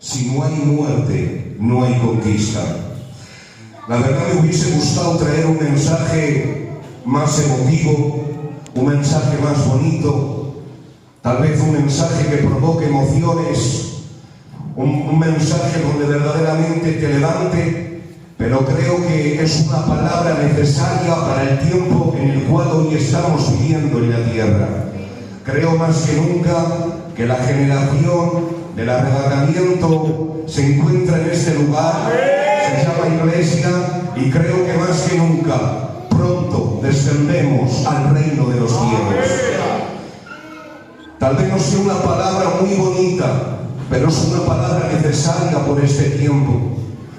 Si no hay muerte, no hay conquista. La verdad me hubiese gustado traer un mensaje más emotivo, un mensaje más bonito, tal vez un mensaje que provoque emociones, un mensaje donde verdaderamente te levante, pero creo que es una palabra necesaria para el tiempo en el cual hoy estamos viviendo en la tierra. Creo más que nunca que la generación del arrebatamiento se encuentra en este lugar, se llama iglesia, y creo que más que nunca pronto descendemos al reino de los cielos. Tal vez no sea una palabra muy bonita, pero es una palabra necesaria por este tiempo.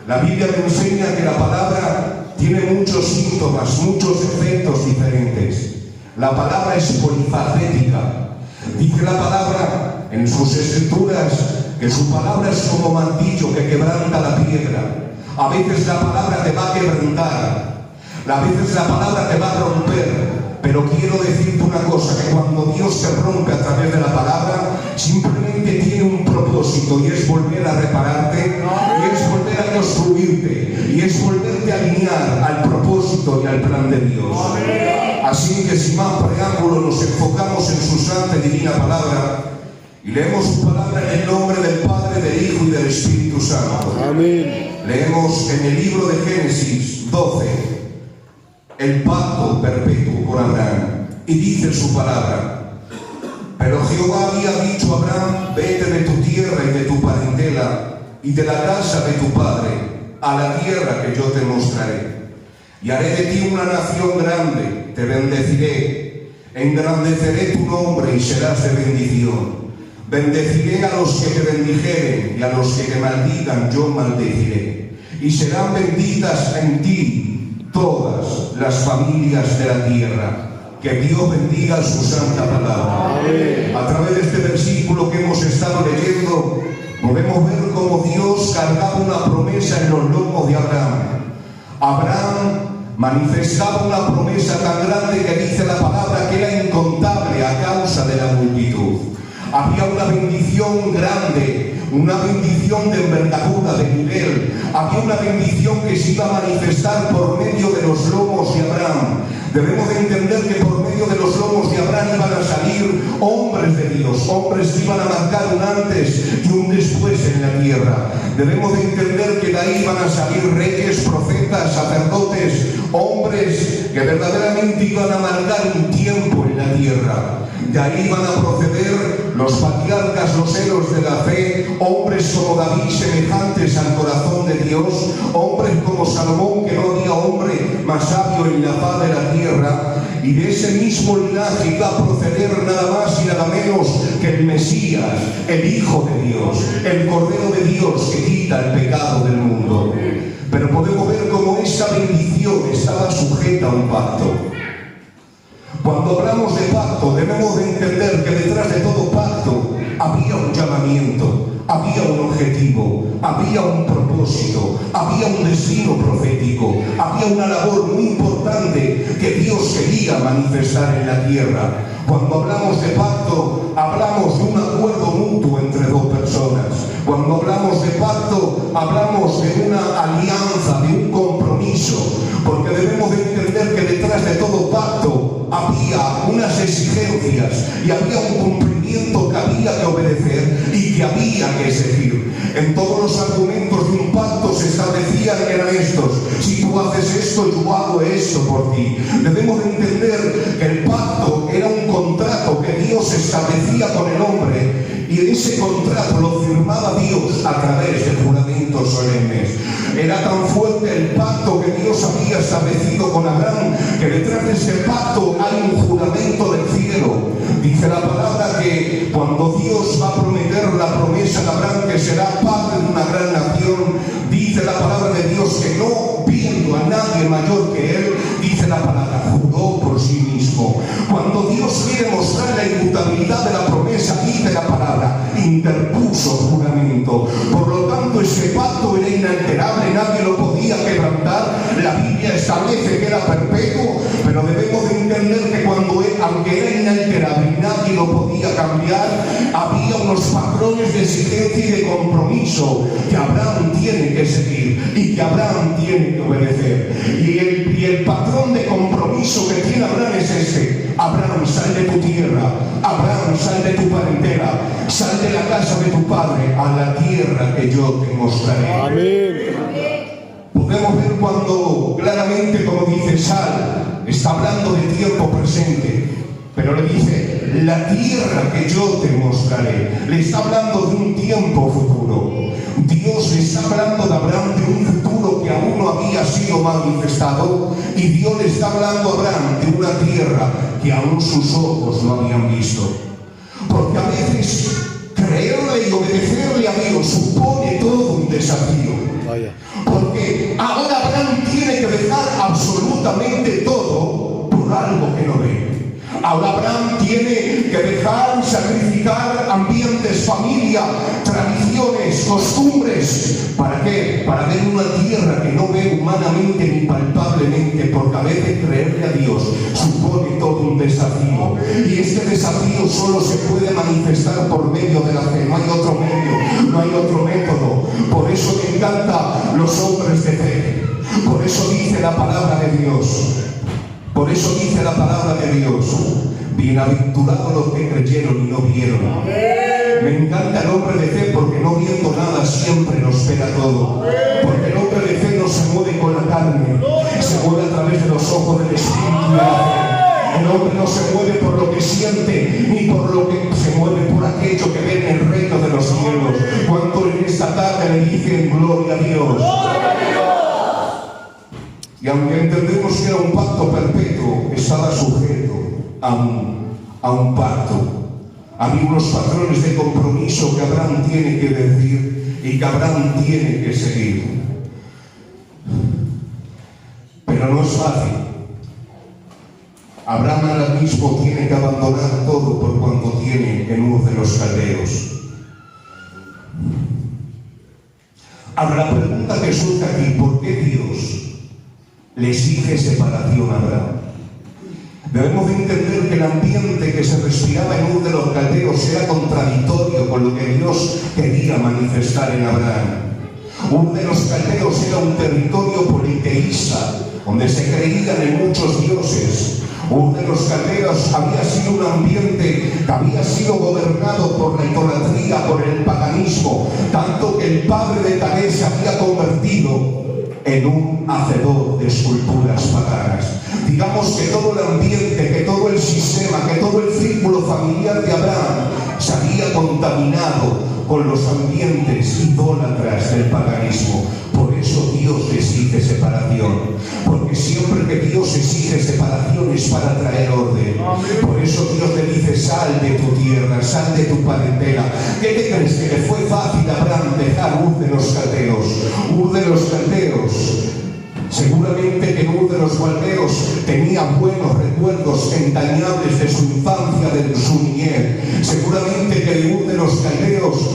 La Biblia me enseña que la palabra tiene muchos síntomas, muchos efectos diferentes. La palabra es polifacética. Dice la palabra en sus escrituras que su palabra es como martillo que quebranta la piedra. A veces la palabra te va a quebrantar, a veces la palabra te va a romper, pero quiero decirte una cosa, que cuando Dios te rompe a través de la palabra, simplemente tiene un propósito, y es volver a repararte, y es volver a construirte, y es volverte a alinear al propósito y al plan de Dios. Así que sin más preámbulo nos enfocamos en su santa y divina palabra, y leemos su palabra en el nombre del Padre, del Hijo y del Espíritu Santo. Amén. Leemos en el libro de Génesis 12, el pacto perpetuo con Abraham, y dice su palabra: pero Jehová había dicho a Abraham, vete de tu tierra y de tu parentela y de la casa de tu padre a la tierra que yo te mostraré, y haré de ti una nación grande, te bendeciré, engrandeceré tu nombre y serás de bendición. Bendeciré a los que te bendijeren, y a los que te maldigan yo maldeciré, y serán benditas en ti todas las familias de la tierra. Que Dios bendiga su santa palabra. Amén. A través de este versículo que hemos estado leyendo, podemos ver cómo Dios cargaba una promesa en los lomos de Abraham. Abraham manifestaba una promesa tan grande que dice la palabra que era incontable a causa de la multitud. Había una bendición grande, una bendición de envergadura, de nivel. Había una bendición que se iba a manifestar por medio de los lomos de Abraham. Debemos de entender que por medio de los lomos de Abraham iban a salir hombres de Dios, hombres que iban a marcar un antes y un después en la tierra. Debemos de entender que de ahí iban a salir reyes, profetas, sacerdotes, hombres que verdaderamente iban a marcar un tiempo en la tierra. De ahí van a proceder los patriarcas, los héroes de la fe, hombres como David, semejantes al corazón de Dios, hombres como Salomón, que no había hombre más sabio en la faz de la tierra, y de ese mismo linaje iba a proceder nada más y nada menos que el Mesías, el Hijo de Dios, el Cordero de Dios que quita el pecado del mundo. Pero podemos ver cómo esa bendición estaba sujeta a un pacto. Cuando hablamos de pacto, debemos de entender que detrás de todo pacto había un llamamiento, había un objetivo, había un propósito, había un destino profético, había una labor muy importante que Dios quería manifestar en la tierra. Cuando hablamos de pacto, hablamos de un acuerdo mutuo entre dos personas. Cuando hablamos de pacto, hablamos de una alianza, de un compromiso, porque debemos de entender que detrás de todo pacto había unas exigencias y había un cumplimiento que había que obedecer y que había que seguir. En todos los argumentos de un pacto se establecía que eran estos: si tú haces esto, yo hago esto por ti. Debemos de entender que el pacto era un contrato que Dios establecía con el hombre, y ese contrato lo firmaba Dios a través de juramentos solemnes. Era tan fuerte el pacto que Dios había establecido con Abraham, que detrás de ese pacto hay un juramento del cielo. Dice la palabra que cuando Dios va a prometer la promesa a Abraham, que será padre de una gran nación, dice la palabra de Dios que no viendo a nadie mayor que él, dice la palabra, juró por sí mismo. Cuando Dios quiere mostrar la inmutabilidad de la promesa, dice la palabra, interpuso juramento. Por lo tanto, ese pacto era inalterable, nadie lo podía quebrantar. La Biblia establece que era perpetuo, pero debemos de entender que cuando aunque era inalterable y nadie lo podía cambiar, había unos patrones de exigencia y de compromiso que Abraham tiene que seguir y que Abraham tiene que obedecer. Y el patrón de compromiso que tiene Abraham es este: Abraham, sal de tu tierra, Abraham, sal de tu parentela, sal de la casa de tu padre a la tierra que yo te mostraré. Amén. Podemos ver cuando claramente, como dice, sal, está hablando de tiempo presente, pero le dice, la tierra que yo te mostraré. Le está hablando de un tiempo futuro. Dios le está hablando de Abraham de un futuro que aún no había sido manifestado, y Dios le está hablando a Abraham de una tierra que aún sus ojos no habían visto. Porque a veces creerle y obedecerle a Dios supone todo un desafío. Porque ahora Abraham tiene que dejar absolutamente todo por algo que no ve. Ahora Abraham tiene que dejar, sacrificar ambientes, familia, tradiciones, costumbres. ¿Para qué? Para ver una tierra que no ve humanamente ni palpablemente, porque a veces creerle a Dios supone todo un desafío. Y este desafío solo se puede manifestar por medio de la fe. No hay otro medio, no hay otro método. Por eso me encantan los hombres de fe. Por eso dice la palabra de Dios. Por eso dice la palabra de Dios: bienaventurados los que creyeron y no vieron. Me encanta el hombre de fe, porque no viendo nada siempre lo espera todo. Porque el hombre de fe no se mueve con la carne, se mueve a través de los ojos del Espíritu de la fe. El hombre no se mueve por lo que siente, ni por lo que se mueve por aquello que ve en el reino de los cielos. ¿Cuánto en esta tarde le dicen gloria a Dios? Y aunque entendemos que era un pacto perpetuo, estaba sujeto a un pacto. Había unos patrones de compromiso que Abraham tiene que decir y que Abraham tiene que seguir. Pero no es fácil. Abraham ahora mismo tiene que abandonar todo por cuanto tiene en Ur de los Caldeos. Ahora la pregunta que surge aquí: ¿por qué Dios le exige separación a Abraham? Debemos de entender que el ambiente que se respiraba en Ur de los Caldeos era contradictorio con lo que Dios quería manifestar en Abraham. Ur de los Caldeos era un territorio politeísta, donde se creían en muchos dioses. Ur de los Caldeos había sido un ambiente que había sido gobernado por la idolatría, por el paganismo, tanto que el padre de Taré se había convertido en un hacedor de esculturas paganas. Digamos que todo el ambiente, que todo el sistema, que todo el círculo familiar de Abraham se había contaminado con los ambientes idólatras del paganismo. Por eso Dios exige separación, porque siempre que Dios exige separación es para traer orden. Por eso Dios le dice: sal de tu tierra, sal de tu parentela. ¿Qué te crees? ¿Que le fue fácil a Abraham dejar Ur de los Caldeos? Ur de los Caldeos, seguramente que Ur de los Caldeos tenía buenos recuerdos entrañables de su infancia, de su niñez. Seguramente que de Ur de los Caldeos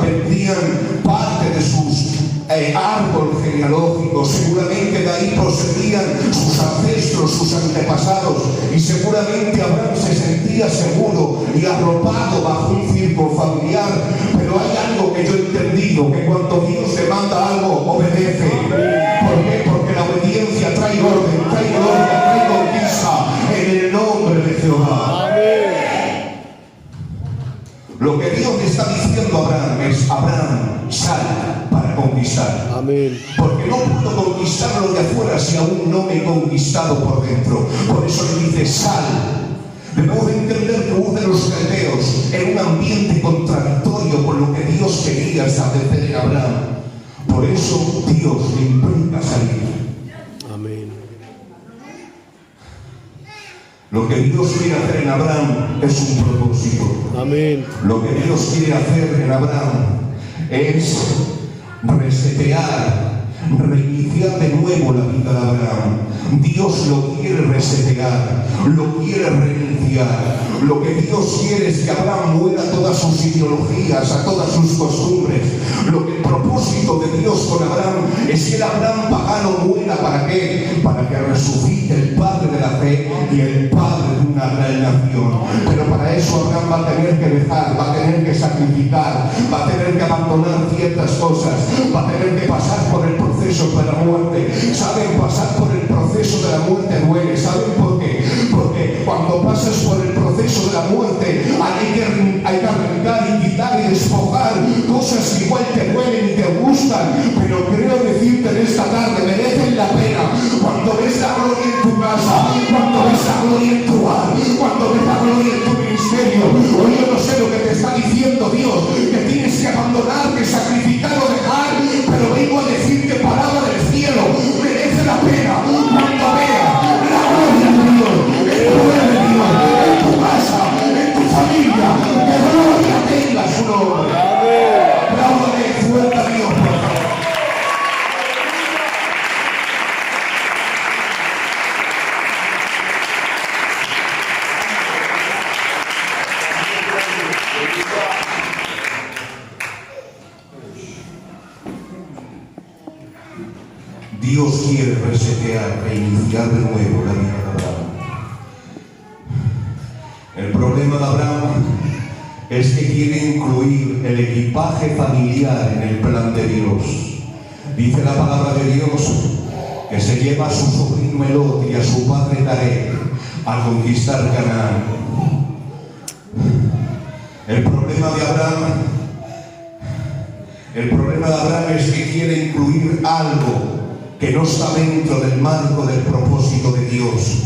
vendrían parte de sus árbol genealógico. Seguramente de ahí procedían sus ancestros, sus antepasados, y seguramente Abraham se sentía seguro y arropado bajo un círculo familiar. Pero hay algo que yo he entendido: que cuando Dios te manda algo, obedece. ¿Por qué? Porque la obediencia trae orden, trae gloria, trae conquista, en el nombre de Jehová. Lo que Dios le está diciendo a Abraham es: Abraham, sal para conquistar. Amén. Porque no puedo conquistarlo de afuera si aún no me he conquistado por dentro. Por eso le dice: sal. Debemos de entender que Ur de los Caldeos era un ambiente contradictorio con lo que Dios quería establecer en Abraham. Por eso Dios le implica salir. Amén. Lo que Dios quiere hacer en Abraham es un propósito. Amén. Lo que Dios quiere hacer en Abraham es resetear, reiniciar de nuevo la vida de Abraham. Dios lo quiere resetear, lo quiere reiniciar. Lo que Dios quiere es que Abraham muera a todas sus ideologías, a todas sus costumbres. El propósito de Dios con Abraham es que el Abraham pagano muera. ¿Para qué? Para que resucite el padre de la fe y el padre de una gran nación. Pero para eso eso Abraham va a tener que dejar, va a tener que sacrificar, va a tener que abandonar ciertas cosas, va a tener que pasar por el proceso de la muerte. ¿Saben? Pasar por el proceso de la muerte duele. ¿Saben por qué? Porque cuando pasas por el proceso de la muerte hay que arrancar y quitar y despojar cosas que igual te duelen y te gustan, pero creo decirte en esta tarde, merecen la pena. Cuando ves la gloria en tu casa, cuando ves la gloria en tu hogar, cuando ves la gloria en tu ministerio, hoy yo no sé lo que te está diciendo Dios, que tienes que abandonar, que sacrificar o dejar, pero vengo a decirte palabra del cielo, merece la pena. Cuando veas la gloria de Dios, el poder de Dios, en tu casa, en tu familia, que gloria tenga su nombre. Apláudale fuerte a Dios, por favor. Dios quiere resetear, reiniciar de nuevo la vida de Abraham. El problema de Abraham es que quiere incluir el equipaje familiar en el plan de Dios. Dice la palabra de Dios que se lleva a su sobrino Lot y a su padre Taré a conquistar Canaán. El problema de Abraham es que quiere incluir algo que no está dentro del marco del propósito de Dios.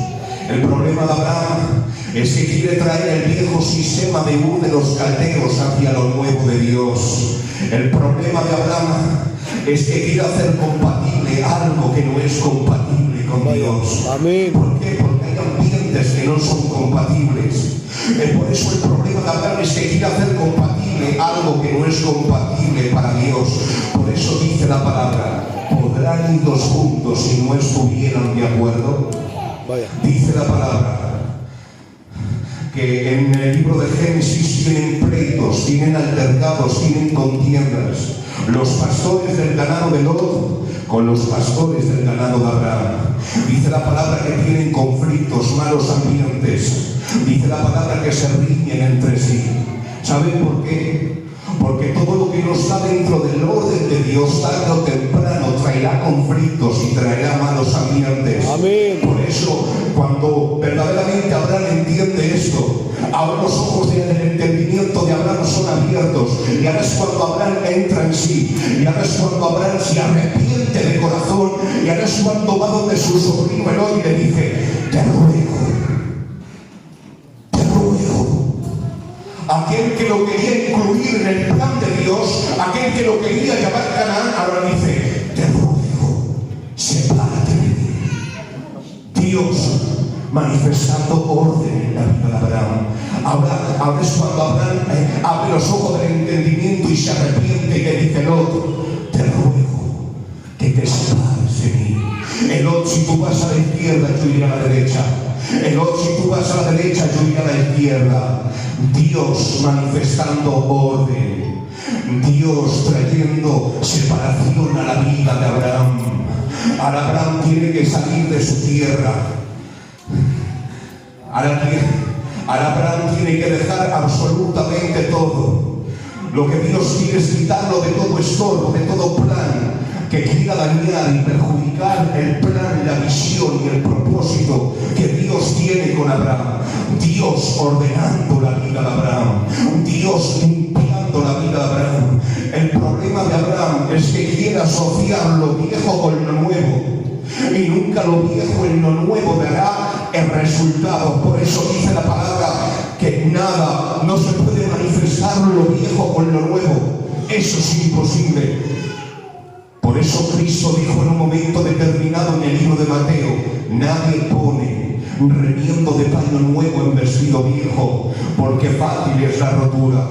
El problema de Abraham es que quiere traer el viejo sistema de Ur de los caldeos hacia lo nuevo de Dios. El problema de Abraham es que quiere hacer compatible algo que no es compatible con Dios. Amén. ¿Por qué? Porque hay ambientes que no son compatibles. Por eso el problema de Abraham es que quiere hacer compatible algo que no es compatible para Dios. Por eso dice la palabra: ¿podrán ir dos juntos si no estuvieran de acuerdo? Vaya. Dice la palabra que en el libro de Génesis tienen pleitos, tienen altercados, tienen contiendas. Los pastores del ganado de Lot con los pastores del ganado de Abraham. Dice la palabra que tienen conflictos, malos ambientes. Dice la palabra que se riñen entre sí. ¿Saben por qué? Porque todo lo que no está dentro del orden de Dios, tarde o temprano, traerá conflictos y traerá malos ambientes. Amén. Por eso, cuando verdaderamente Abraham entiende esto, ahora los ojos del entendimiento de Abraham son abiertos, y ahora es cuando Abraham entra en sí, y ahora es cuando Abraham se arrepiente de corazón, y ahora es cuando va donde su sobrino Eloi y le dice: te ruego. Aquel que lo quería incluir en el plan de Dios, aquel que lo quería llamar Canaán, ahora dice: te ruego, sepárate de mí. Dios manifestando orden en la vida de Abraham. Ahora es cuando Abraham abre los ojos del entendimiento y se arrepiente y le dice: Lot, te ruego que te separes de mí. Lot, si tú vas a la izquierda, yo iré a la derecha. Lot, si tú vas a la derecha, yo iré a la izquierda. Dios manifestando orden, Dios trayendo separación a la vida de Abraham. Ahora Abraham tiene que salir de su tierra. Ahora Abraham tiene que dejar absolutamente todo. Lo que Dios quiere es quitarlo de todo estorbo, de todo plan que quiera dañar y perjudicar el plan, la visión y el propósito que Dios tiene con Abraham. Dios ordenando la vida de Abraham, Dios limpiando la vida de Abraham. El problema de Abraham es que quiere asociar lo viejo con lo nuevo, y nunca lo viejo en lo nuevo dará el resultado. Por eso dice la palabra que nada, no se puede manifestar lo viejo con lo nuevo. Eso es imposible. Por eso Cristo dijo en un momento determinado en el libro de Mateo: nadie pone remiendo de paño nuevo en vestido viejo, porque fácil es la rotura.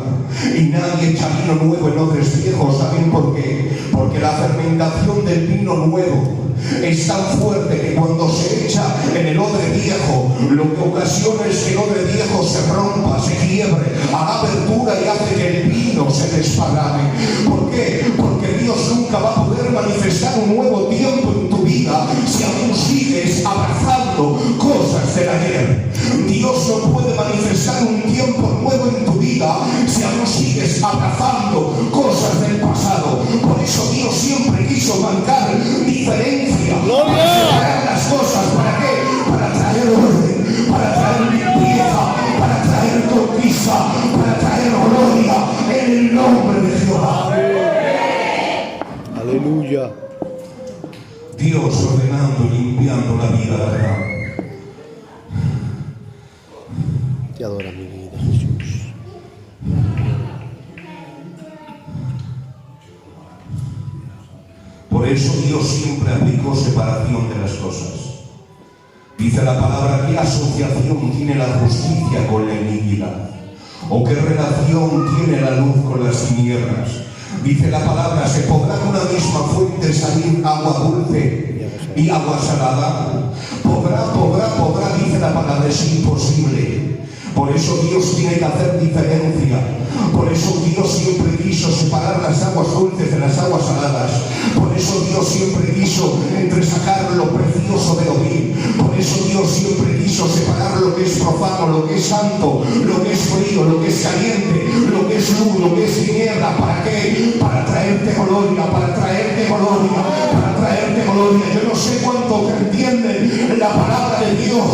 Y nadie echa vino nuevo en odres viejos. ¿Saben por qué? Porque la fermentación del vino nuevo es tan fuerte que cuando se echa en el odre viejo, lo que ocasiona es que el odre viejo se rompa, se quiebre, haga abertura y hace que el vino se desparrame. ¿Por qué? Porque Dios nunca va a poder manifestar un nuevo tiempo en tu vida si aún sigues abrazando cosas del ayer. Dios no puede manifestar un tiempo nuevo sigues abrazando cosas del pasado. Por eso Dios siempre quiso marcar diferencia, para separar las cosas. ¿Para qué? Para traer orden, para traer limpieza, para traer conquista, para traer gloria en el nombre de Jehová. Aleluya. Dios ordenando y limpiando la vida de Abraham. Te adora mi vida, Jesús. Por eso Dios siempre aplicó separación de las cosas. Dice la palabra: ¿qué asociación tiene la justicia con la iniquidad? ¿O qué relación tiene la luz con las tinieblas? Dice la palabra: ¿se podrá de una misma fuente salir agua dulce y agua salada? Podrá, dice la palabra, es imposible. Por eso Dios tiene que hacer diferencia. Por eso Dios siempre quiso separar las aguas dulces de las aguas saladas. Por eso Dios siempre quiso entresacar lo precioso de lo vil. Por eso Dios siempre quiso separar lo que es profano, lo que es santo, lo que es frío, lo que es caliente, lo que es luz, lo que es tiniebla. ¿Para qué? Para traerte gloria, para traerte gloria, para traerte gloria. Yo no sé cuánto entienden la palabra de Dios,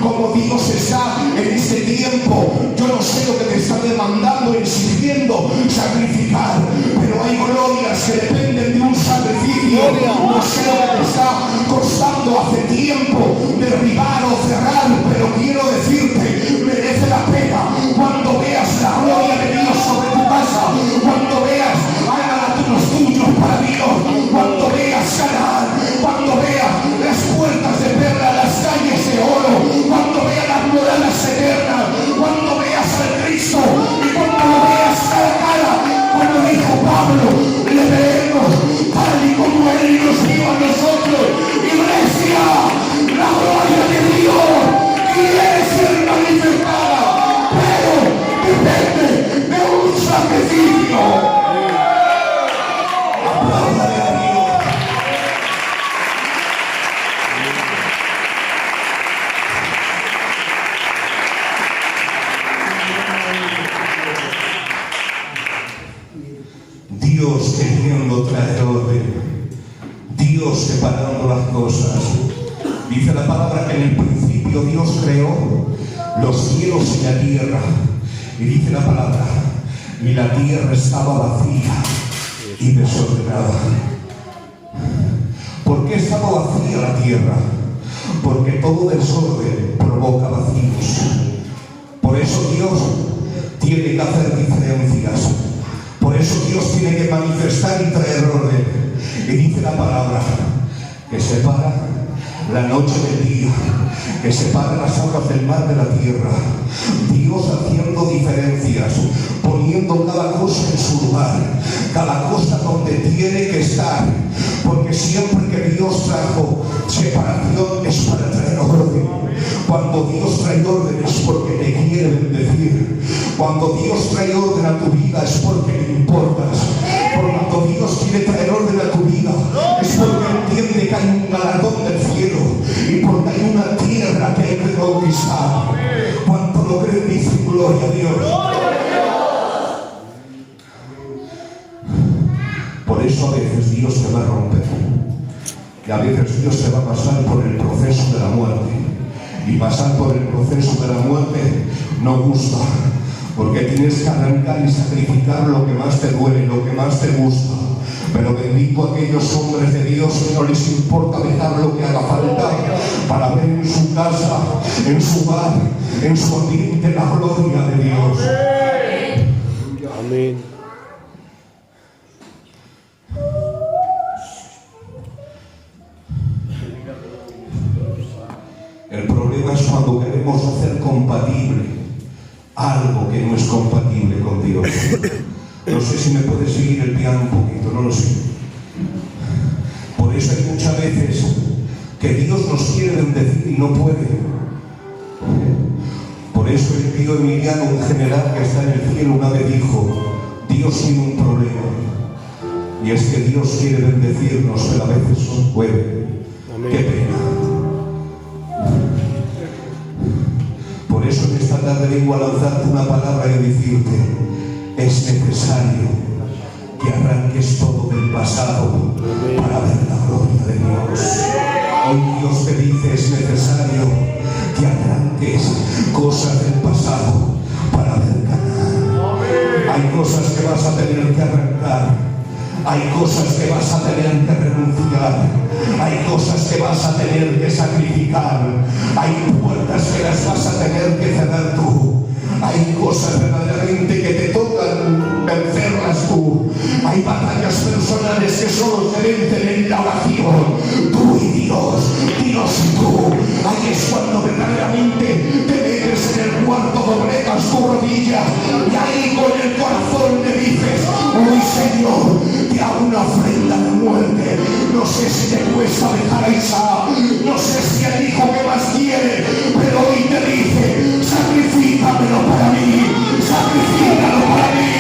como Dios está en este tiempo. Yo no sé lo que te está demandando, exigiendo sacrificar, pero hay glorias que dependen de un sacrificio. No sé lo que te está costando hace tiempo derribar o cerrar, pero quiero decirte, merece la pena cuando veas la gloria de Dios sobre tu casa, cuando veas a los tuyos para Dios, cuando veas Canaán, cuando veas las puertas de perla, las calles de oro, cuando veas las moradas eternas, cuando veas al Cristo y cuando lo veas cara a cara, como dijo Pablo, le veremos tal y como Él nos vio a nosotros. Iglesia, la gloria de Dios quiere ser manifestada, pero depende de un sacrificio. Apláudale a Dios. Dios queriendo traer orden, Dios separando las cosas. Dice la palabra que en el principio Dios creó los cielos y la tierra. Y dice la palabra, y la tierra estaba vacía y desordenada. ¿Por qué estaba vacía la tierra? Porque todo desorden provoca vacíos. Por eso Dios tiene que hacer diferencias. Por eso Dios tiene que manifestar y traer orden. Y dice la palabra que separa la noche del día, que separa las aguas del mar de la tierra. Dios haciendo diferencias, poniendo cada cosa en su lugar, cada cosa donde tiene que estar. Porque siempre que Dios trajo separación es para traer orden. Cuando Dios trae orden es porque te quiere bendecir. Cuando Dios trae orden a tu vida es porque le importas. Cuando Dios quiere traer orden a tu vida es porque entiende que hay un galardón del cielo y porque hay una tierra que hay que conquistar. Cuando lo creen dicen gloria a Dios. Por eso a veces Dios te va a romper y a veces Dios te va a pasar por el proceso de la muerte. Y pasar por el proceso de la muerte no gusta, porque tienes que arrancar y sacrificar lo que más te duele, lo que más te gusta. Pero bendito aquellos hombres de Dios que no les importa dejar lo que haga falta para ver en su casa, en su hogar, en su ambiente la gloria de Dios. Amén. El problema es cuando queremos hacer compatible algo que no es compatible con Dios. No sé si me puede seguir el piano un poquito, no lo sé. Por eso hay muchas veces que Dios nos quiere bendecir y no puede. Por eso el tío Emiliano, un general que está en el cielo, una vez dijo: Dios tiene un problema, y es que Dios quiere bendecirnos, pero a veces no puede. Amén. Qué pena. Por eso en esta tarde vengo a lanzarte una palabra y decirte: es necesario que arranques todo del pasado para ver la gloria de Dios. Hoy Dios te dice, es necesario que arranques cosas del pasado para ver Canaán. Hay cosas que vas a tener que arrancar. Hay cosas que vas a tener que renunciar. Hay cosas que vas a tener que sacrificar. Hay puertas que las vas a tener que cerrar tú. Hay cosas verdaderamente que te tocan vencerlas tú. Hay batallas personales que solo se vencen en la oración. Tú y Dios, Dios y tú. Ahí es cuando verdaderamente te metes en el cuarto, doblegas tu rodilla y ahí con el corazón le dices, uy Señor, te hago una ofrenda de muerte. No sé si te cuesta dejar a Isaac, no sé si el hijo que más quiere, pero hoy te dice, sacrifícamelo para mí, sacrifícalo para mí,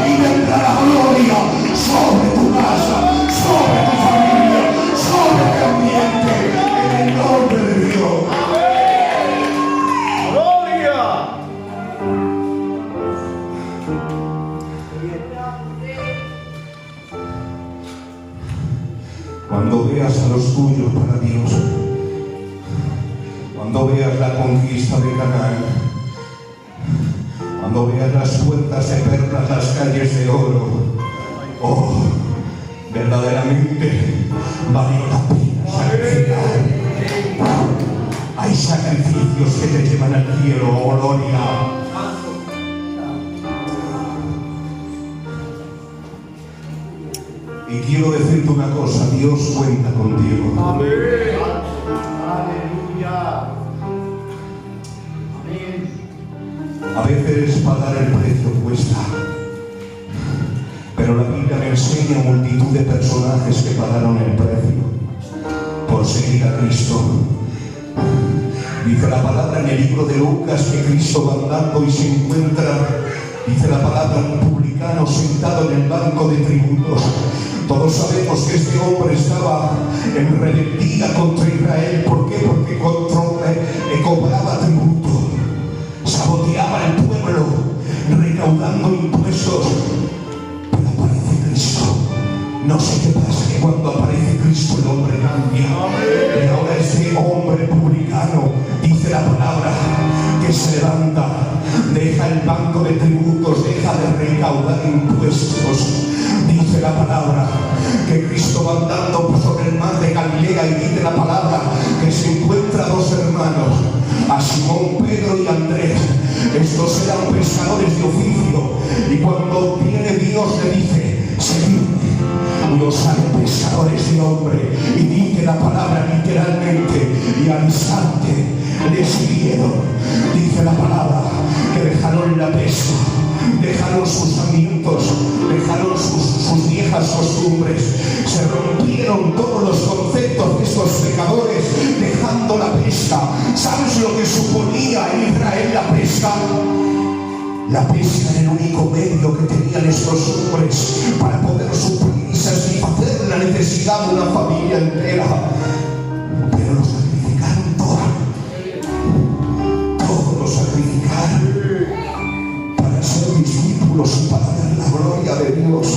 y vendrá la gloria sobre tu casa, sobre tu familia, sobre tu ambiente, en el nombre de Dios. Cuando veas a los tuyos para Dios, cuando veas la conquista de Canaán, cuando veas las puertas de perlas, las calles de oro, oh, verdaderamente vale la pena sacrificar. Hay sacrificios que te llevan al cielo, oh gloria. Y quiero decirte una cosa, Dios cuenta contigo. Amén. Aleluya. Amén. A veces pagar el precio cuesta, pero la Biblia me enseña multitud de personajes que pagaron el precio por seguir a Cristo. Dice la palabra en el libro de Lucas que Cristo va andando y se encuentra, dice la palabra, un publicano sentado en el banco de tributos. Todos sabemos que este hombre estaba en rebeldía contra Israel. ¿Por qué? Porque cobraba tributo, saboteaba el pueblo, recaudando impuestos. Pero aparece Cristo. No sé qué pasa, que cuando aparece Cristo el hombre cambia. Y ahora este hombre publicano, dice la palabra, que se levanta, deja el banco de tributos, deja de recaudar impuestos. Dice la palabra que Cristo va andando sobre el mar de Galilea y dice la palabra que se encuentra dos hermanos, a Simón Pedro y Andrés. Estos eran pescadores de oficio y cuando viene Dios le dice, seguidme. Los haré pescadores de hombre. Y dice la palabra literalmente, y al instante les siguieron. Dice la palabra que dejaron la pesca, dejaron sus amientos, dejaron sus viejas costumbres, se rompieron todos los conceptos de estos pecadores, dejando la pesca. ¿Sabes lo que suponía en Israel la pesca? La pesca era el único medio que tenían estos hombres para poder suplir y satisfacer la necesidad de una familia entera. Pero lo sacrificaron todo lo sacrificaron para ser discípulos y para ver la gloria de Dios.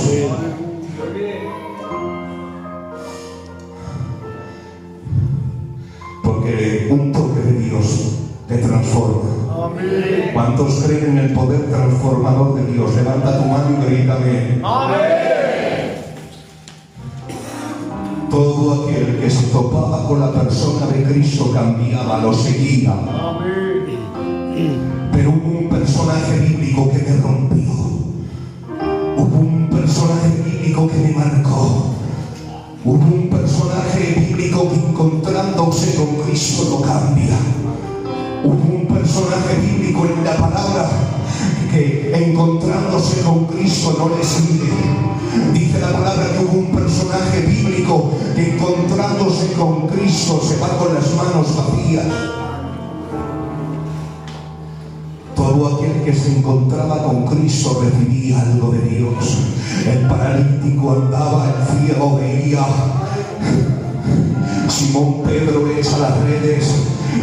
Porque un toque de Dios te transforma. Amén. ¿Cuántos creen en el poder transformador de Dios? Levanta tu mano y grítame. Amén. Todo aquel que se topaba con la persona de Cristo cambiaba, lo seguía. Amén. Pero hubo un personaje bíblico que me rompió. Hubo un personaje bíblico que me marcó. Hubo un personaje bíblico que encontrándose con Cristo lo cambia. Hubo un personaje bíblico en la palabra que encontrándose con Cristo no le sigue. Dice la palabra que hubo un personaje bíblico que encontrándose con Cristo se va con las manos vacías. Todo aquel que se encontraba con Cristo recibía algo de Dios. El paralítico andaba, el ciego veía. Simón Pedro echa las redes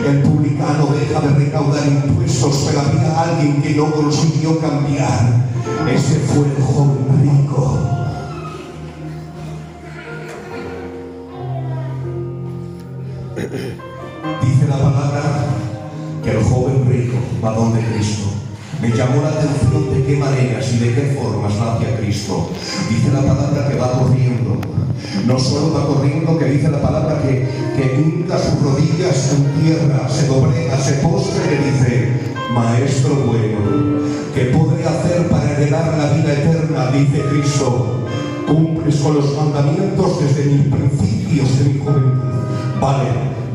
El publicano deja de recaudar impuestos, pero había alguien que no consiguió cambiar. Ese fue el joven rico. Dice la palabra que el joven rico va donde Cristo. Me llamó la atención de qué maneras y de qué formas va hacia Cristo. Dice la palabra que va corriendo. No solo va corriendo, que dice la palabra que hinca sus rodillas en tierra, se doblega, se postra y le dice: Maestro bueno, ¿qué podré hacer para heredar la vida eterna? Dice Cristo: cumples con los mandamientos desde mis principios de mi juventud. Vale,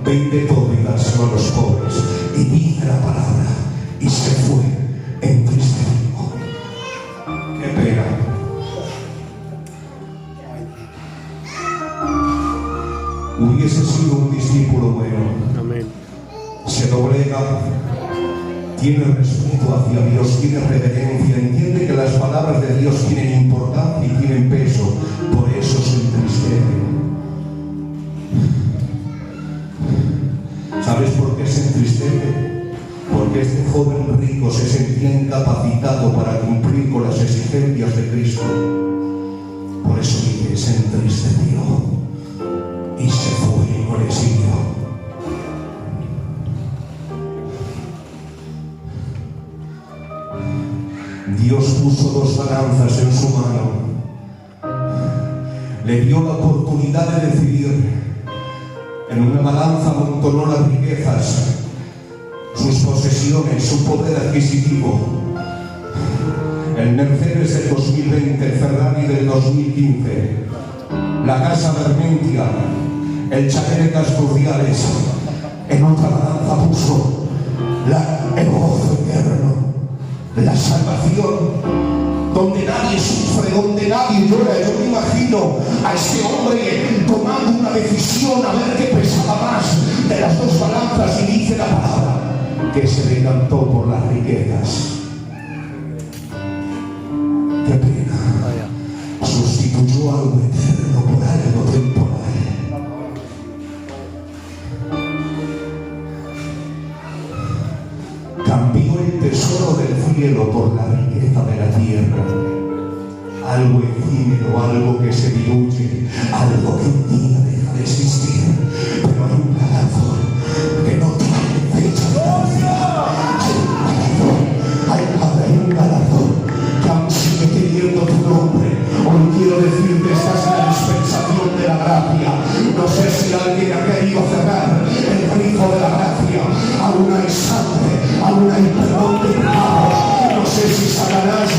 vende todo y dáselo a los pobres. Y dice la palabra, y se fue entristecido. Qué pena. Hubiese sido un discípulo bueno. Amén. Se doblega, tiene respeto hacia Dios, tiene reverencia, entiende que las palabras de Dios tienen importancia y tienen peso, por eso se entristece. ¿Sabes por qué se entristece? Porque este joven rico se sentía incapacitado para cumplir con las exigencias de Cristo. Por eso dice, se entristeció y se fue y no le siguió. Dios puso dos balanzas en su mano. Le dio la oportunidad de decidir. En una balanza amontonó las riquezas, sus posesiones, su poder adquisitivo. El Mercedes del 2020, el Ferrari del 2015, la casa Bermentia, el chalet de Casturdiales. En otra balanza puso el gozo eterno, la salvación, donde nadie sufre, donde nadie llora. Yo me imagino a ese hombre tomando una decisión a ver qué pesaba más de las dos balanzas, y dice la palabra que se decantó por las riquezas. Qué pena. Sustituyó algo eterno por algo temporal. Cambió el tesoro del cielo por la riqueza de la tierra. Algo efímero, algo que se diluye, algo que un día deja de existir. Pero hay un galardón que no tiene fecha de caducidad. Hay un galardón que aún sigue teniendo tu nombre. Hoy quiero decirte, estás en la dispensación de la gracia. No sé si alguien ha querido cerrar el grifo de la gracia. Aún hay sangre, aún hay perdón de pecados. No sé si Satanás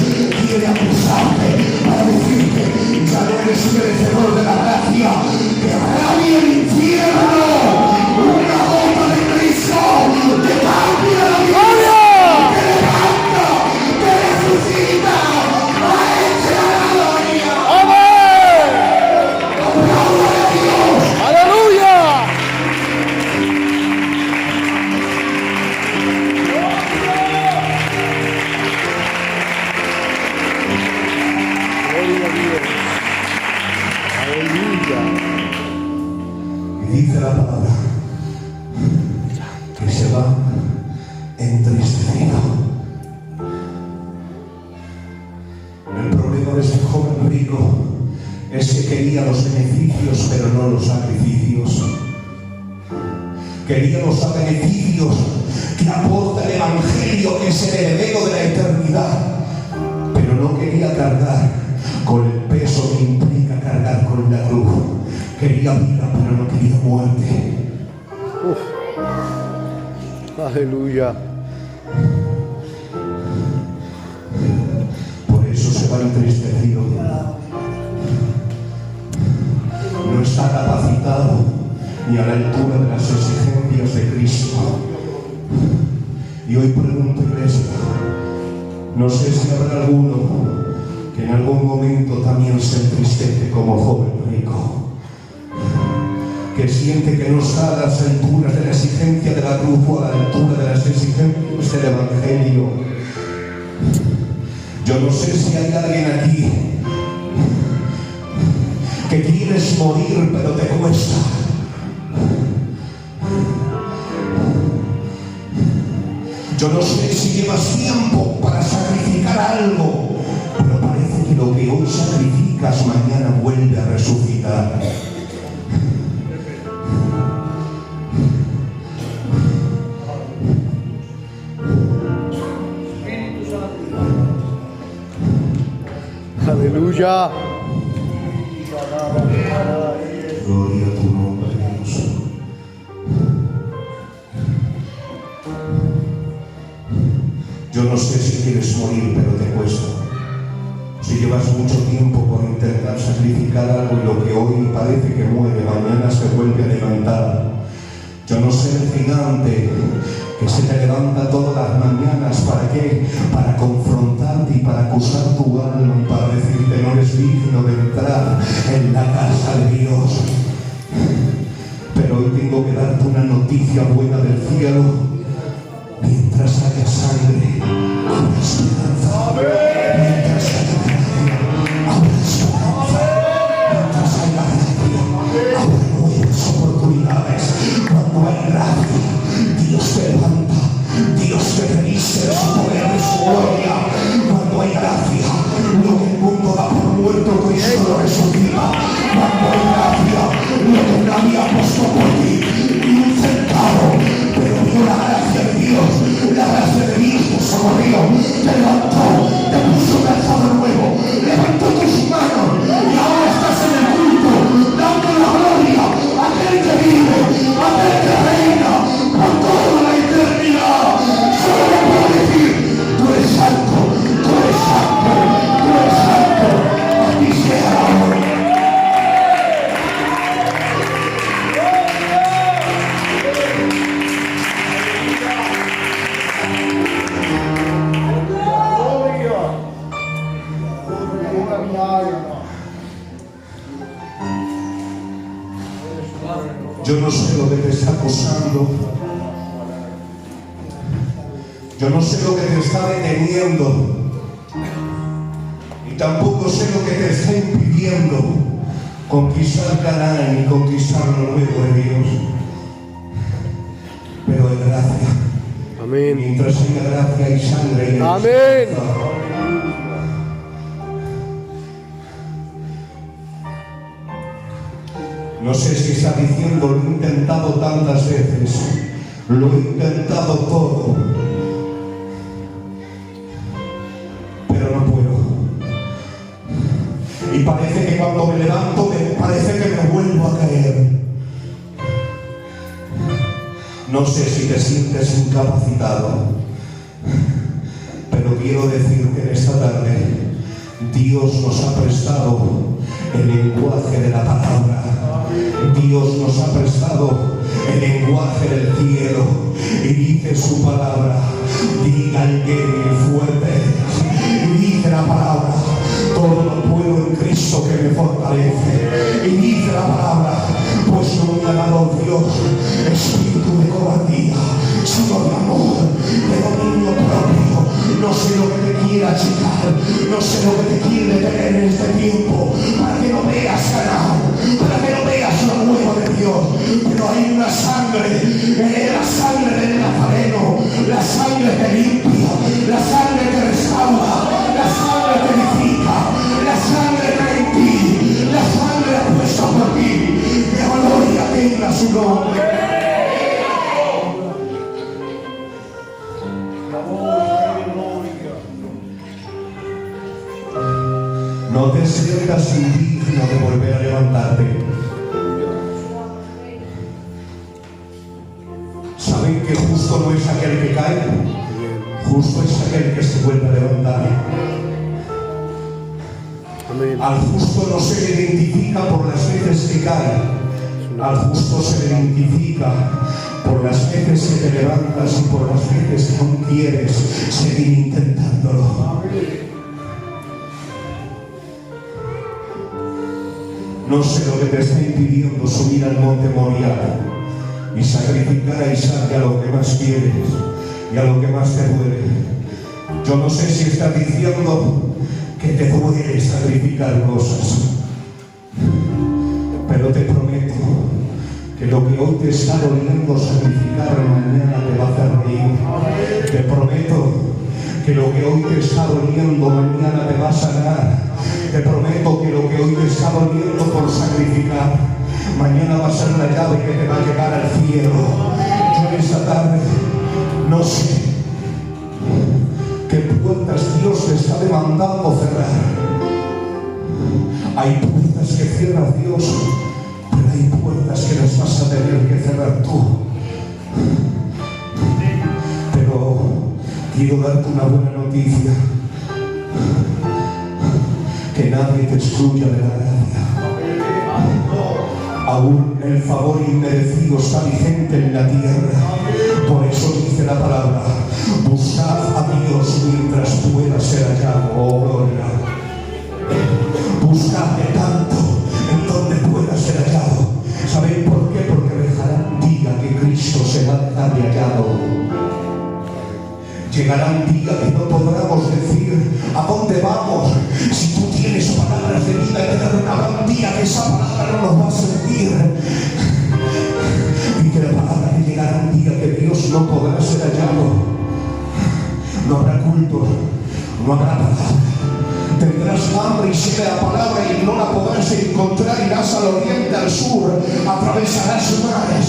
quiere acusarte para decirte: ya no eres merecedor de la gracia. ¡Que rabie el infierno! ¡Una gota de Cristo te cambia la vida! ¡Te levanta! ¡Te resucita! ¡A ese a la gloria! ¡Amén! ¡Aplauda a Dios! ¡Aleluya! Gloria a Dios. Aleluya. Y dice la palabra que se va entristecido. El problema de este joven rico es que quería los beneficios, pero no los sacrificios. Quería los beneficios que aporta el Evangelio, que es el heredero de la eternidad, pero no quería cargar con el peso que implica cargar con la cruz. Quería vida, pero no quería muerte. Aleluya. Por eso se va entristecido. No está capacitado ni a la altura de las exigencias de Cristo. Y hoy pregunto, iglesia, no sé si habrá alguno que en algún momento también se entristece como joven rico, que siente que no está a las alturas de la exigencia de la cruz o a la altura de las exigencias del Evangelio. Yo no sé si hay alguien aquí que quieres morir pero te cuesta. Yo no sé si llevas tiempo para sacrificar algo, pero parece que lo que hoy sacrificas mañana vuelve a resucitar. Aleluya. Gloria a tu nombre, Dios. Yo no sé si quieres morir, pero te cuesta. Si llevas mucho tiempo por intentar sacrificar algo y lo que hoy parece que muere, mañana se vuelve a levantar. Yo no sé el gigante que se te levanta todas las mañanas, ¿para qué? Para confrontarte y para acusar tu alma y para decirte no eres digno de entrar en la casa de Dios. Pero hoy tengo que darte una noticia buena del cielo. Mientras haya sangre, habrá esperanza. Mientras haya gracia, habrá esperanza. Mientras haya gracia, habrá nuevas oportunidades. Cuando hay gracia, Dios te levanta, Dios te reviste de su poder, de su gloria. Cuando hay gracia, lo que el mundo da por muerto, Cristo lo resucita. Cuando hay gracia, lo que nadie apostó por ti, ni un centavo, pero vio la gracia de Dios, la gracia de Dios te socorrió, te levantó, te puso calzado nuevo, levantó tus manos y ahora estás en el culto, dando la gloria a aquel que vive, a aquel que reina por toda la eternidad. Solo le puedo decir, tú eres santo, tú eres santo, tú eres santo, a ti sea la honra. Yo no sé lo que te está acosando. Yo no sé lo que te está deteniendo. Y tampoco sé lo que te está impidiendo conquistar Canaán y conquistar lo nuevo de Dios. Pero hay gracia. Amén. Mientras haya gracia y sangre y Amén. No sé si está diciendo, lo he intentado tantas veces, lo he intentado todo, pero no puedo. Y parece que cuando me levanto, parece que me vuelvo a caer. No sé si te sientes incapacitado, pero quiero decir que en esta tarde Dios nos ha prestado el lenguaje de la palabra. Dios nos ha prestado el lenguaje del cielo y dice su palabra, diga el débil y fuerte, y dice la palabra, todo lo puedo en Cristo que me fortalece, y dice la palabra, pues no me ha dado Dios espíritu de cobardía, sino de amor, de dominio propio. No sé lo que te quiere achicar, no sé lo que te quiere tener en este tiempo, para que no veas Canaán, para que no veas lo nuevo de Dios. Pero hay una sangre, la sangre del Nazareno, la sangre que limpia, la sangre que restaura, la sangre que edifica, la sangre que hay en ti, la sangre puesta por ti. Que gloria tenga su nombre. No te sientas indigno de volver a levantarte. ¿Saben que justo no es aquel que cae? Justo es aquel que se vuelve a levantar. Amén. Al justo no se le identifica por las veces que cae. Al justo se le identifica por las veces que te levantas y por las veces que aún quieres seguir intentándolo. No sé lo que te está impidiendo subir al monte Moriah y sacrificar a Isaac a lo que más quieres y a lo que más te duele. Yo no sé si estás diciendo que te duele sacrificar cosas, pero te prometo que lo que hoy te está doliendo sacrificar mañana te va a hacer reír. Te prometo que lo que hoy te está doliendo mañana te va a sanar. Te prometo que lo que hoy te está doliendo por sacrificar mañana va a ser la llave que te va a llegar al cielo. Yo esta tarde no sé qué puertas Dios te está demandando cerrar. Hay puertas que cierra Dios, pero hay puertas que las vas a tener que cerrar tú. Pero quiero darte una buena noticia: que nadie te excluya de la gracia. Aún el favor inmerecido está vigente en la tierra. Por eso dice la palabra: buscad a Dios mientras pueda ser hallado. Oh gloria. Buscadle tanto en donde pueda ser hallado. ¿Sabéis por qué? Porque dejará un día que Cristo se va a dejar de hallado. Llegará un día que no podremos decir a dónde vamos. Si tú tienes palabras de vida eterna, habrá un día que esa palabra no nos va a sentir. Y que la palabra que llegará un día que Dios no podrá ser hallado. No habrá culto, no habrá palabra. Tendrás hambre y sed de la palabra y no la podrás encontrar. Irás al oriente, al sur, atravesarás mares,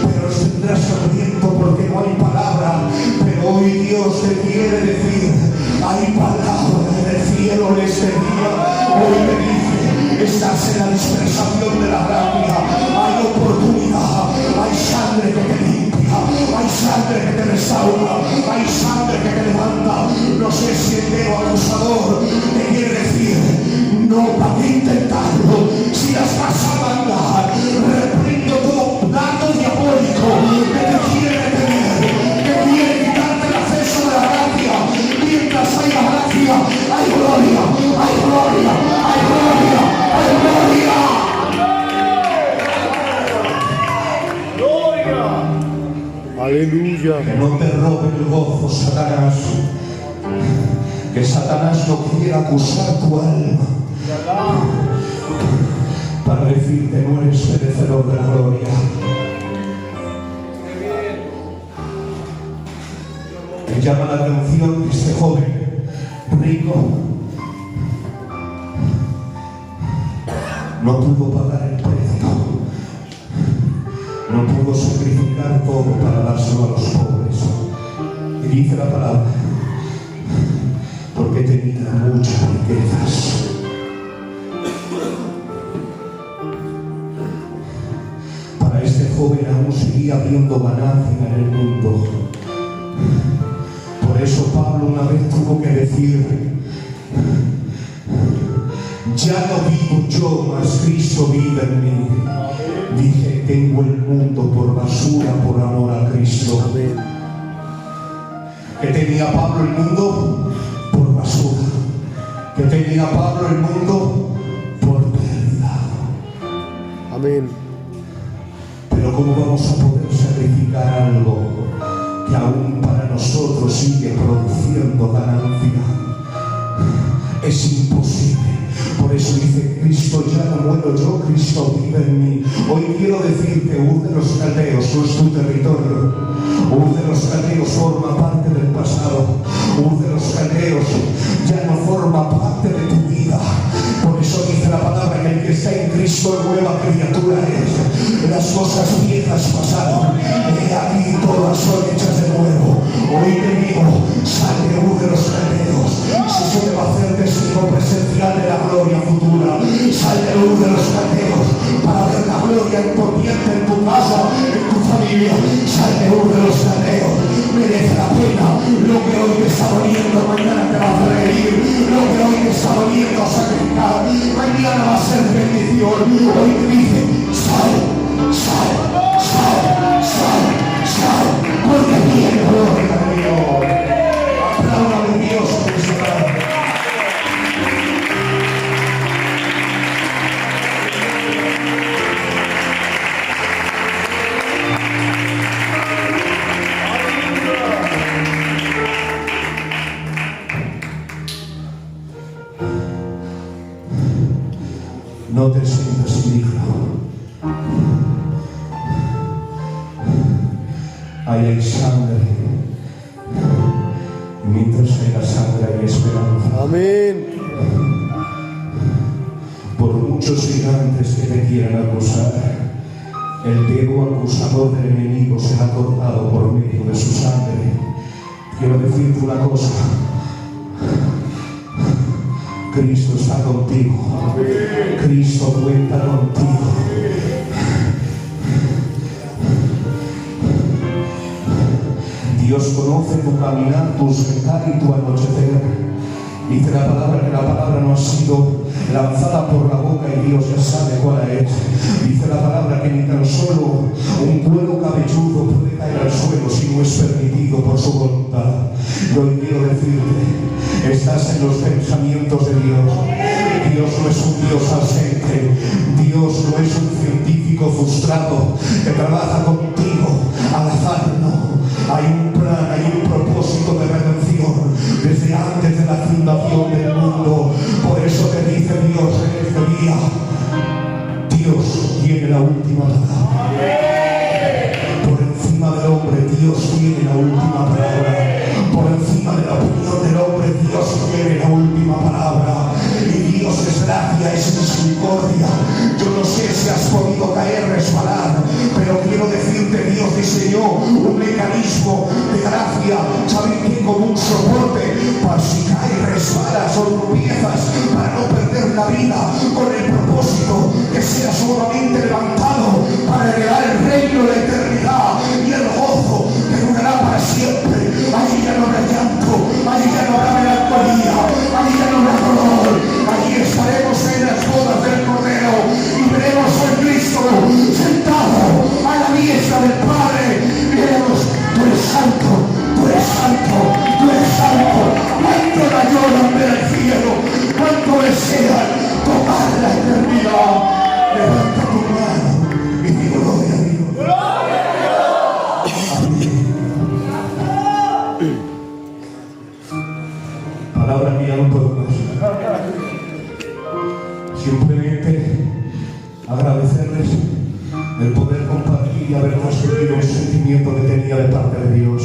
pero tendrás hambriento porque no hay palabra. Pero hoy Dios te quiere decir: hay palabra en el cielo en este día. Hoy te dice: estás en la dispersación de la gracia. Hay oportunidad, hay sangre que te limpia, hay sangre que te restaura, hay sangre que te levanta. No sé si el dedo acusador te quiere decir: no, ¿para qué intentarlo? Si las vas a mandar, reprendo todo dato diabólico que te quiere detener, que quiere quitarte el acceso de la gracia. Mientras haya gracia, hay gloria, hay gloria, hay gloria, hay gloria. Aleluya. Que no te robe el gozo, Satanás. Que Satanás no quiera acusar tu alma para decirte: no eres merecedor de la gloria. Me llama la atención que este joven rico no pudo pagar el precio, no pudo sacrificar todo para dárselo a los pobres. Y dice la palabra: porque tenía muchas riquezas. Para este joven aún seguía habiendo ganancia en el mundo. Por eso Pablo una vez tuvo que decir: ya no vivo yo, mas Cristo vive en mí. Dije: tengo el mundo por basura por amor a Cristo. Amén. ¿Qué tenía Pablo el mundo? Por basura. ¿Qué tenía Pablo el mundo? Por pérdida. Amén. Pero ¿cómo vamos a poder sacrificar algo que aún para nosotros sigue produciendo ganancia? Es imposible. Por eso dice: Cristo ya no muero yo, Cristo vive en mí. Hoy quiero decirte: Ur de los Caldeos no es tu territorio. Ur de los Caldeos forma parte del pasado. Ur de los Caldeos ya no forma parte de tu vida. Por eso dice la palabra: que el que está en Cristo nueva criatura es. Las cosas viejas pasaron, he aquí todas son hechas de nuevo. Hoy te digo: sal de Ur de los Caldeos. Si eso te va a hacer testigo presencial de la gloria futura, sal de Ur de los Caldeos para ver la gloria en tu ambiente, en tu casa, en tu familia. Sal de Ur de los Caldeos. Merece la pena. Lo que hoy te está doliendo, mañana te va a reír. Lo que hoy te está doliendo, sacrificar, mañana va a ser bendición. Hoy te dice: sal, sal, sal, sal, sal, porque viene gloria de Dios. Aplauda de Dios por esta tarde. No te sientas indigno. ahí hay sangre. Y mientras haya sangre hay esperanza. Amén. Por muchos gigantes que te quieran acusar, el dedo acusador del enemigo será cortado por medio de su sangre. Quiero decirte una cosa: Cristo está contigo. Cristo cuenta contigo. Dios conoce tu caminar, tu sentar y tu anochecer. Dice la palabra que la palabra no ha sido lanzada por la boca y Dios ya sabe cuál es. Dice la palabra que ni tan solo un cuero cabelludo puede caer al suelo si no es permitido por su voluntad. Y hoy quiero decirte, estás en los pensamientos de Dios. Dios no es un Dios ausente. Dios no es un científico frustrado que trabaja contigo al azar, no. Hay un plan, hay un propósito de redención desde antes de la fundación del mundo. Por eso te dice Dios en este día: Dios tiene la última palabra. Por encima del hombre, Dios tiene la última palabra. Por encima de la opinión del hombre, Dios tiene la última palabra. Y Dios es gracia, es misericordia. Yo no sé si has podido caer, resbalar, pero quiero decirte, Dios diseñó un mecanismo de gracia, ¿saben qué? Como un soporte para si caes, resbalas o tropiezas, para no perder la vida, con el propósito que seas nuevamente levantado para heredar el reino de la eternidad y el gozo que durará para siempre. Allí ya no habrá llanto, allí ya no habrá melancolía, allí ya no habrá dolor. Allí estaremos en las bodas del Cordero y veremos a Cristo sentado a la diestra del Padre. Veremos: tú eres santo, tú eres santo, tú eres santo. Cuánto la lloran del cielo, cuánto desean tocar la eternidad. Levanta tu mano y di gloria a Dios. Palabra que ya no puedo más. Simplemente agradecerles el poder compartir y haber transmitido un sentimiento que tenía de parte de Dios.